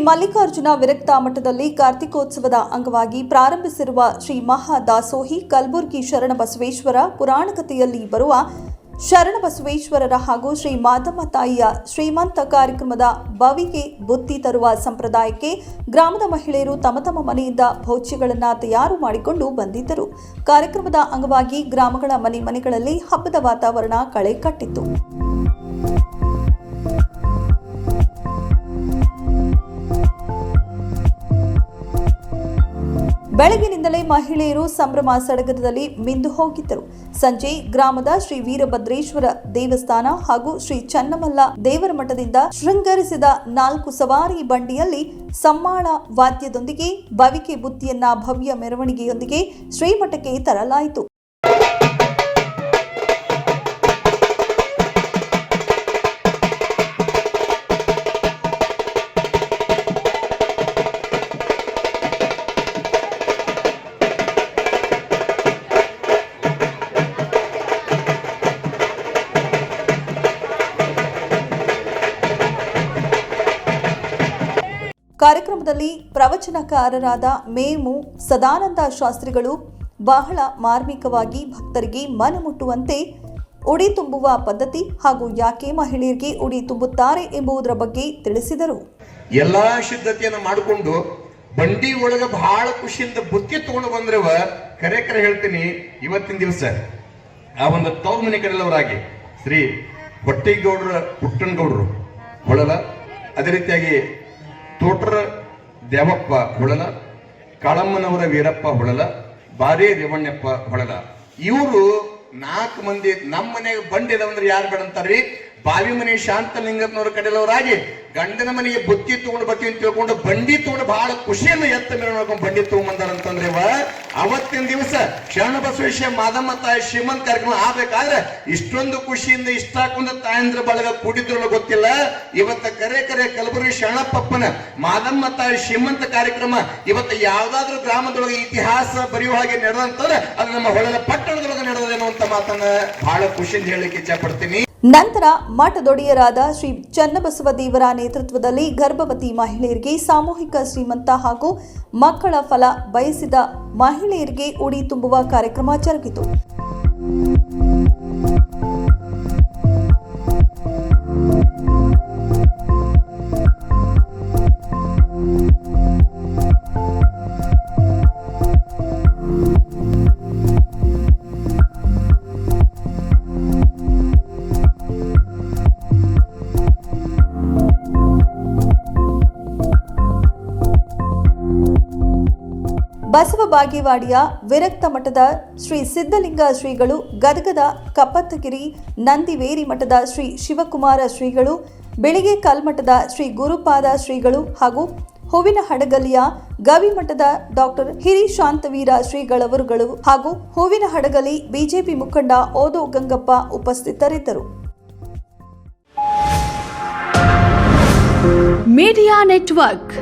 ಮಲ್ಲಿಕಾರ್ಜುನ ವಿರಕ್ತ ಮಠದಲ್ಲಿ ಕಾರ್ತಿಕೋತ್ಸವದ ಅಂಗವಾಗಿ ಪ್ರಾರಂಭಿಸಿರುವ ಶ್ರೀ ಮಹಾದಾಸೋಹಿ ಕಲಬುರಗಿ ಶರಣಬಸವೇಶ್ವರ ಪುರಾಣಕಥೆಯಲ್ಲಿ ಬರುವ ಶರಣಬಸವೇಶ್ವರರ ಹಾಗೂ ಶ್ರೀ ಮಾದಮ್ಮ ತಾಯಿಯ ಶ್ರೀಮಂತ ಕಾರ್ಯಕ್ರಮದ ಬವಿಗೆ ಬುತ್ತಿ ತರುವ ಸಂಪ್ರದಾಯಕ್ಕೆ ಗ್ರಾಮದ ಮಹಿಳೆಯರು ತಮ್ಮ ತಮ್ಮ ಮನೆಯಿಂದ ಭೋಜ್ಯಗಳನ್ನು ತಯಾರು ಮಾಡಿಕೊಂಡು ಬಂದಿದ್ದರು. ಕಾರ್ಯಕ್ರಮದ ಅಂಗವಾಗಿ ಗ್ರಾಮಗಳ ಮನೆಗಳಲ್ಲಿ ಹಬ್ಬದ ವಾತಾವರಣ ಕಳೆ ಕಟ್ಟಿತ್ತು. ಬೆಳಗಿನಿಂದಲೇ ಮಹಿಳೆಯರು ಸಂಭ್ರಮ ಸಡಗರದಲ್ಲಿ ಮಿಂದು ಹೋಗಿದ್ದರು. ಸಂಜೆ ಗ್ರಾಮದ ಶ್ರೀ ವೀರಭದ್ರೇಶ್ವರ ದೇವಸ್ಥಾನ ಹಾಗೂ ಶ್ರೀ ಚನ್ನಮಲ್ಲ ದೇವರ ಮಠದಿಂದ ಶೃಂಗರಿಸಿದ 4 ಸವಾರಿ ಬಂಡಿಯಲ್ಲಿ ಸಮ್ಮಾಳ ವಾದ್ಯದೊಂದಿಗೆ ಬವಿಕೆ ಬುತ್ತಿಯನ್ನ ಭವ್ಯ ಮೆರವಣಿಗೆಯೊಂದಿಗೆ ಶ್ರೀಮಠಕ್ಕೆ ತರಲಾಯಿತು. ಕಾರ್ಯಕ್ರಮದಲ್ಲಿ ಪ್ರವಚನಕಾರರಾದ ಮೇಮು ಸದಾನಂದ ಶಾಸ್ತ್ರಿಗಳು ಬಹಳ ಮಾರ್ಮಿಕವಾಗಿ ಭಕ್ತರಿಗೆ ಮನಮುಟ್ಟುವಂತೆ ಉಡಿ ತುಂಬುವ ಪದ್ಧತಿ ಹಾಗೂ ಯಾಕೆ ಮಹಿಳೆಯರಿಗೆ ಉಡಿ ತುಂಬುತ್ತಾರೆ ಎಂಬುದರ ಬಗ್ಗೆ ತಿಳಿಸಿದರು. ಎಲ್ಲಾ ಸಿದ್ಧತೆಯನ್ನು ಮಾಡಿಕೊಂಡು ಬಂಡಿ ಒಳಗ ಬಹಳ ಖುಷಿಯಿಂದ ಬುತ್ತಿ ತಗೊಂಡು ಬಂದ್ರವ ಕರೆ ಹೇಳ್ತೀನಿ. ಇವತ್ತಿನ ದಿವಸ ಆ ಒಂದು ತವ್ರ ಮನೆ ಕಡೆಯವರಾಗಿ ಶ್ರೀ ಹೊಟ್ಟಿಗೌಡ್ರ ಪುಟ್ಟನಗೌಡರು ಹೊಳಲ, ಅದೇ ರೀತಿಯಾಗಿ ತೋಟರ ದೇವಪ್ಪ ಹೊಳಲ, ಕಾಳಮ್ಮನವರ ವೀರಪ್ಪ ಹೊಳಲ, ಬಾರೇ ರೇವಣ್ಣಪ್ಪ ಹೊಳಲ, ಇವರು 4 ಮಂದಿ ನಮ್ಮ ಮನೆಗೆ ಬಂದಿದವಂದ್ರೆ ಯಾರು ಬೇಡಂತಾರ್ರಿ, ಬಾವಿ ಮನೆ ಶಾಂತಲಿಂಗಪ್ಪನವರ ಕಡೆಯವರಾಗಿ ಗಂಡನ ಮನೆಗೆ ಬುತ್ತಿ ತಗೊಂಡು ಬರ್ತೀವಿ ಅಂತ ತಿಳ್ಕೊಂಡು ಬಂಡಿ ತಗೊಂಡು ಬಹಳ ಖುಷಿಯಿಂದ ಎತ್ತ ಮೇಲೆ ನೋಡ್ಕೊಂಡು ಬಂಡಿ ತಗೊಂಡ್ಬಂದಾರಂತಂದ್ರೆ ಅವತ್ತಿನ ದಿವಸ ಶರಣಬಸವೇಶ್ವರ ಮಾದಮ್ಮ ತಾಯಿ ಶ್ರೀಮಂತ ಕಾರ್ಯಕ್ರಮ ಆಗ್ಬೇಕಾದ್ರೆ ಇಷ್ಟೊಂದು ಖುಷಿಯಿಂದ ಇಷ್ಟಾಕೊಂಡ ತಾಯಂದ್ರ ಬಳಗ ಕೂಡಿದ್ರಲ್ಲ ಗೊತ್ತಿಲ್ಲ. ಇವತ್ತ ಕರೆ ಕಲಬುರಗಿ ಶರಣಪ್ಪನ ಮಾದಮ್ಮ ತಾಯಿ ಶ್ರೀಮಂತ ಕಾರ್ಯಕ್ರಮ ಇವತ್ತು ಯಾವ್ದಾದ್ರು ಗ್ರಾಮದೊಳಗೆ ಇತಿಹಾಸ ಬರೆಯುವ ಹಾಗೆ ನಡೆದಂತಂದ್ರೆ ಅದು ನಮ್ಮ ಹೊಳೆದ ಪಟ್ಟಣದೊಳಗೆ ನಡೆದೇನೋ ಅಂತ ಮಾತನ್ನ ಬಹಳ ಖುಷಿಯಿಂದ ಹೇಳಲಿಕ್ಕೆ ಇಚ್ಛೆ ಪಡ್ತೀನಿ. ನಂತರ ಮಠದೊಡೆಯರಾದ ಶ್ರೀ ಚನ್ನಬಸವ ದೇವರ ನೇತೃತ್ವದಲ್ಲಿ ಗರ್ಭವತಿ ಮಹಿಳೆಯರಿಗೆ ಸಾಮೂಹಿಕ ಶ್ರೀಮಂತ ಹಾಗೂ ಮಕ್ಕಳ ಫಲ ಬಯಸಿದ ಮಹಿಳೆಯರಿಗೆ ಉಡಿ ತುಂಬುವ ಕಾರ್ಯಕ್ರಮ ಜರುಗಿತು. ಬಸವ ಬಾಗೇವಾಡಿಯ ವಿರಕ್ತ ಮಠದ ಶ್ರೀ ಸಿದ್ಧಲಿಂಗ ಶ್ರೀಗಳು, ಗದಗದ ಕಪ್ಪತ್ತಗಿರಿ ನಂದಿವೇರಿ ಮಠದ ಶ್ರೀ ಶಿವಕುಮಾರ ಶ್ರೀಗಳು, ಬೆಳಿಗ್ಗೆ ಕಲ್ಮಠದ ಶ್ರೀ ಗುರುಪಾದ ಶ್ರೀಗಳು ಹಾಗೂ ಹೂವಿನ ಹಡಗಲಿಯ ಗವಿಮಠದ ಡಾಕ್ಟರ್ ಹಿರಿ ಶಾಂತವೀರ ಶ್ರೀಗಳವರುಗಳು ಹಾಗೂ ಹೂವಿನ ಹಡಗಲಿ ಬಿಜೆಪಿ ಮುಖಂಡ ಓದೋ ಗಂಗಪ್ಪ ಉಪಸ್ಥಿತರಿದ್ದರು. Media network